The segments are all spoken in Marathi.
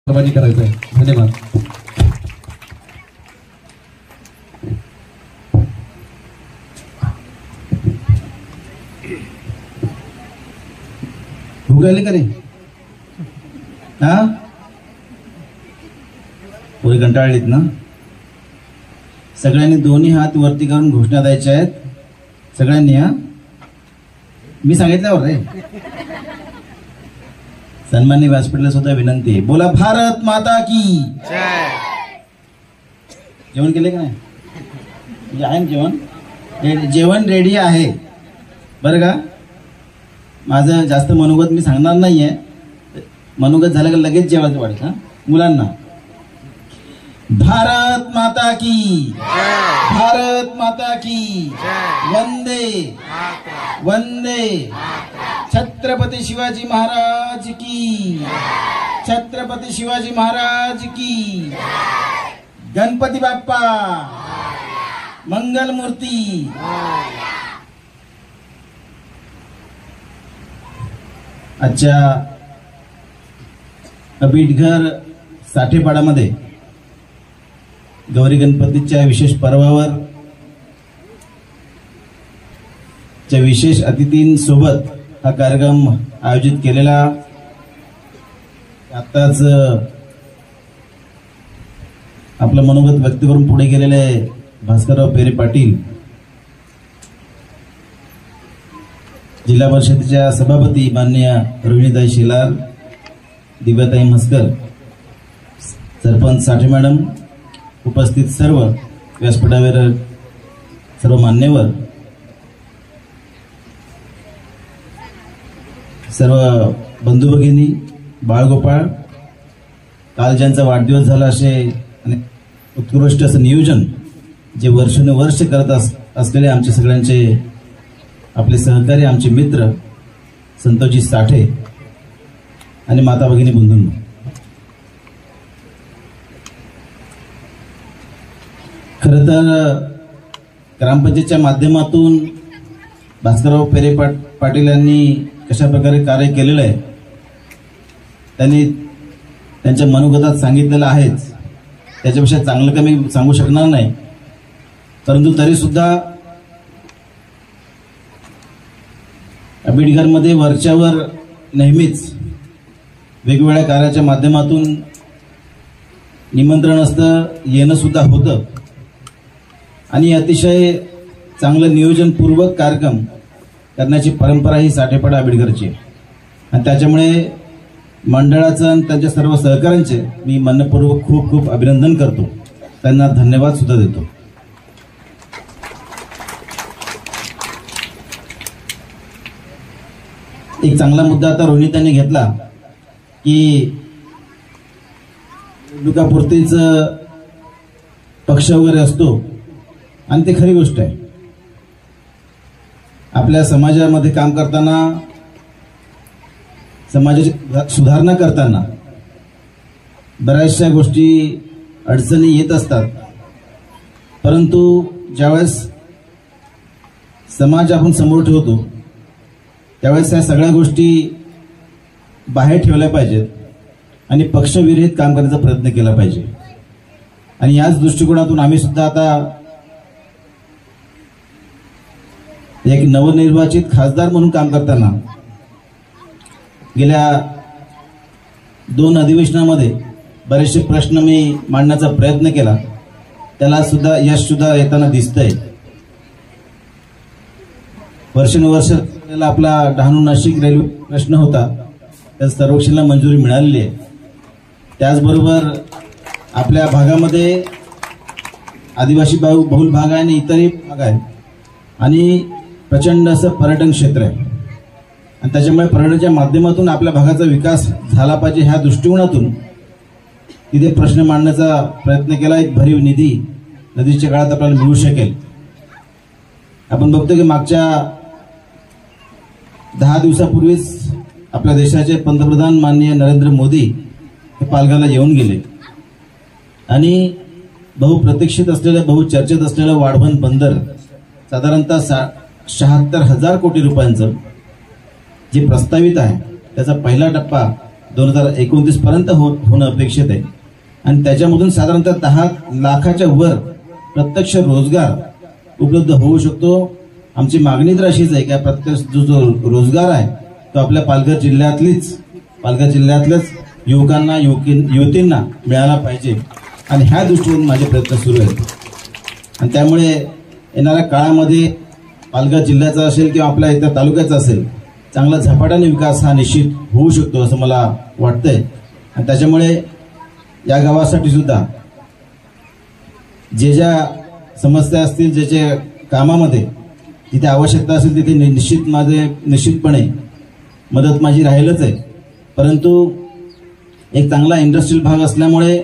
सहभागी करायचं आहे. धन्यवाद. भूक लागली का रे? हा, पुढे कंटाळलीत ना? सगळ्यांनी दोन्ही हात वरती करून घोषणा द्यायच्या आहेत सगळ्यांनी. हा, मी सांगितल्यावर रे. सन्माननीय व्यासपीठाला सुद्धा विनंती आहे, बोला भारत माता की जय. जेवण केले का नाही? आहे ना जेवण? जेवण रेडी आहे बरं का. माझं जास्त मनोगत मी सांगणार नाहीये. मनोगत झालं का लगेच जेवायचं वाढेल. हा, मुलांना भारत माता की भारत माता की वंदे वंदे. छत्रपती शिवाजी महाराज की छत्रपती शिवाजी महाराज की. गणपती बाप्पा मंगल मूर्ती. आजच्या बीटघर साठेपाडामध्ये गौरी गणपतीच्या विशेष पर्वावर च्या विशेष अतिथींसोबत हा कार्यक्रम आयोजित केलेला. आताच आपलं मनोगत व्यक्त करून पुढे गेलेले भास्करराव पेरे पाटील, जिल्हा परिषदेच्या सभापती माननीय रोहिणीताई शेलार, दिव्याताई म्हस्कर, सरपंच साठे मॅडम, उपस्थित सर्व व्यासपीठावर सर्व मान्यवर, सर्व बंधू भगिनी, बाळगोपाळ, काल ज्यांचा वाढदिवस झाला असे उत्कृष्ट असं नियोजन जे वर्षानुवर्ष करत असलेले आमचे सगळ्यांचे आपले सहकारी, आमचे मित्र संतोषजी साठे आणि माता भगिनी बंधूंनो, खरं तर ग्रामपंचायतच्या माध्यमातून भास्करराव पेरे पाटील यांनी कशा प्रकारे कार्य केलेलं आहे त्यांनी त्यांच्या मनोगतात सांगितलेलं आहेच. त्याच्यापेक्षा चांगलं का मी सांगू शकणार नाही. परंतु तरी सुद्धा बीडघरमध्ये वरच्यावर नेहमीच वेगवेगळ्या कार्याच्या माध्यमातून निमंत्रण असतं, येणं सुद्धा होतं आणि अतिशय चांगलं नियोजनपूर्वक कार्यक्रम करण्याची परंपरा ही साठेपाडा बीडघरची आहे. आणि त्याच्यामुळे मंडळाचं आणि त्यांच्या सर्व सहकाऱ्यांचे मी मनपूर्वक खूप खूप अभिनंदन करतो, त्यांना धन्यवाद सुद्धा देतो. एक चांगला मुद्दा आता रोहिणीताईंनी घेतला की निवडणुकापुरतीच पक्ष वगैरे असतो आणि ते खरी गोष्ट आहे. आपल्या समाजामध्ये काम करताना, समाजाची सुधारणा करताना बऱ्याचशा गोष्टी अडचणी येत असतात. परंतु ज्यावेळेस समाज आपण समोर ठेवतो त्यावेळेस या सगळ्या गोष्टी बाहेर ठेवल्या पाहिजेत आणि पक्षविरहित काम करण्याचा प्रयत्न केला पाहिजे. आणि याच दृष्टिकोनातून आम्ही सुद्धा आता एक नवनिर्वाचित खासदार म्हणून काम करताना गेल्या 2 अधिवेशनामध्ये बरेचसे प्रश्न मी मांडण्याचा प्रयत्न केला. त्याला सुद्धा यश सुद्धा येताना दिसतंय. वर्षानुवर्ष आपला डहाणू नाशिक रेल्वे प्रश्न होता, त्या सर्वेक्षणाला मंजुरी मिळालेली आहे. त्याचबरोबर आपल्या भागामध्ये आदिवासी बहुल भाग आहे आणि इतरही भाग आहे आणि प्रचंड असं पर्यटन क्षेत्र आहे आणि त्याच्यामुळे पर्यटनाच्या माध्यमातून आपल्या भागाचा विकास झाला पाहिजे ह्या दृष्टिकोनातून तिथे प्रश्न मांडण्याचा प्रयत्न केला. एक भरीव निधी नदीच्या काळात आपल्याला मिळू शकेल. आपण बघतो की मागच्या 10 दिवसापूर्वीच आपल्या देशाचे पंतप्रधान माननीय नरेंद्र मोदी हे पालघरला येऊन गेले आणि बहुप्रतीक्षित असलेलं, बहुचर्चेत असलेलं वाढवण बंदर साधारणतः 76,000 कोटी रुपयांचं जे प्रस्तावित आहे त्याचा पहिला टप्पा 2029 पर्यंत होणं अपेक्षित आहे आणि त्याच्यामधून साधारणतः 10 लाखाच्या वर प्रत्यक्ष रोजगार उपलब्ध होऊ शकतो। आमची मागणी तर अशीच आहे की प्रत्यक्ष जो रोजगार आहे तो आपल्या पालघर जिल्ह्यातल्याच युवकांना युवतींना मिळाला पाहिजे आणि ह्या दृष्टीने माझे प्रयत्न सुरू आहेत आणि त्यामुळे येणाऱ्या काळामध्ये पालघर जिल्ह्याचा असेल किंवा आपल्या इतर तालुक्याचा असेल चांगला झपाट्याने विकास हा निश्चित होऊ शकतो असं मला वाटतंय आणि त्याच्यामुळे या गावासाठी सुद्धा ज्या समस्या असतील ज्याच्या कामामध्ये जिथे आवश्यकता असेल तिथे निश्चितपणे मदत माझी राहीलच आहे। परंतु एक चांगला इंडस्ट्रियल भाग असल्यामुळे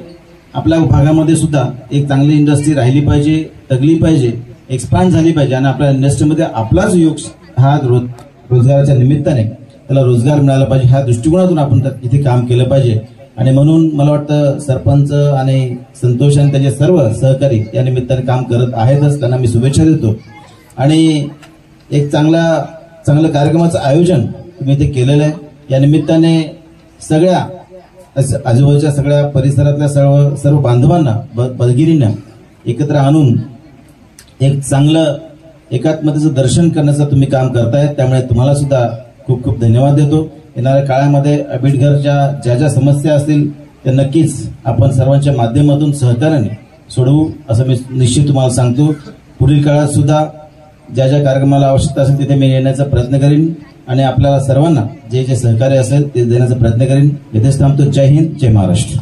आपल्या भागामध्ये सुद्धा एक चांगली इंडस्ट्री राहिली पाहिजे, तगली पाहिजे, एक्सपांड झाली पाहिजे आणि आपल्या इंडस्ट्रीमध्ये आपलाच योग हा रोजगाराच्या निमित्ताने त्याला रोजगार मिळाला पाहिजे ह्या दृष्टिकोनातून आपण इथे काम केलं पाहिजे आणि म्हणून मला वाटतं सरपंच आणि संतोष आणि त्याचे सर्व सहकारी या निमित्ताने काम करत आहेतच, त्यांना मी शुभेच्छा देतो आणि एक चांगलं कार्यक्रमाचं आयोजन तुम्ही इथे केलेलं आहे। या निमित्ताने सगळ्या आजूबाजूच्या सगळ्या परिसरातल्या सर्व बांधवांना बलगिरींना एकत्र आणून एक चांगलं एकात्मतेचं दर्शन करण्याचं तुम्ही काम करताय, त्यामुळे तुम्हाला सुद्धा खूप खूप धन्यवाद देतो। येणाऱ्या काळामध्ये बीडघरच्या ज्या समस्या असतील त्या नक्कीच आपण सर्वांच्या माध्यमातून सहकार्याने सोडवू असं मी निश्चित तुम्हाला सांगतो। पुढील काळात सुद्धा ज्या कार्यक्रमाला आवश्यकता असेल तिथे मी येण्याचा प्रयत्न करीन आणि आपल्याला सर्वांना जे सहकार्य असेल ते देण्याचा प्रयत्न करीन। इथेच थांबतो। जय हिंद, जय महाराष्ट्र।